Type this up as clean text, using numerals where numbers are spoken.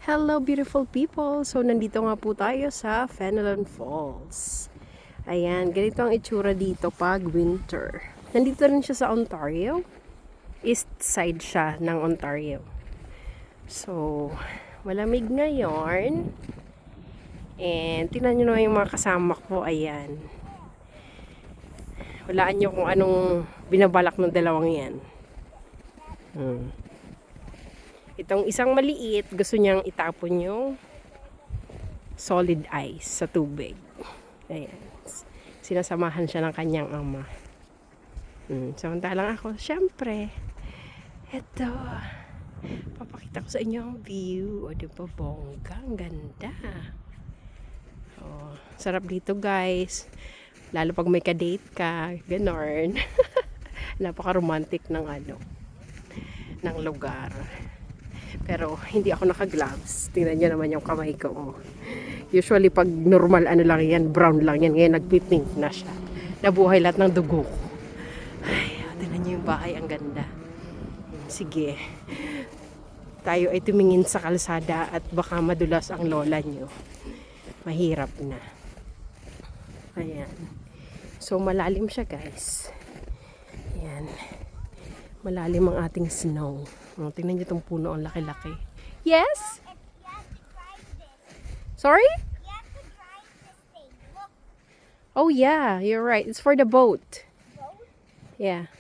Hello beautiful people! So nandito nga po tayo sa Fenelon Falls. Ayan, ganito ang itsura dito pag winter. Nandito rin siya sa Ontario. East side siya ng Ontario. So, malamig ngayon. And tingnan nyo naman yung mga kasama ko. Ayan. Walaan nyo kung anong binabalak ng dalawang yan. Itong isang maliit, gusto niyang itapon yung solid ice sa tubig. Ayan. Sinasamahan siya ng kanyang ama. Samantalang ako, syempre, eto, papakita ko sa inyo ang view. O, diba, bongga, ang ganda. O, sarap dito, guys. Lalo pag may ka-date ka, ganon. Napaka-romantic ng ng lugar. Pero hindi ako naka-gloves. Tingnan nyo naman yung kamay ko. Oh. Usually pag normal lang yan, brown lang yan. Ngayon nagpipink na siya. Nabuhay lahat ng dugo ko. Ay, tingnan nyo yung bahay, ang ganda. Sige. Tayo ay tumingin sa kalsada at baka madulas ang lola nyo. Mahirap na. Ayan. So malalim siya, guys. Ayan. Malalim ang ating snow. Oh, tingnan niyo itong puno, ang laki-laki. Yes? Sorry? Oh yeah, you're right. It's for the boat. Yeah.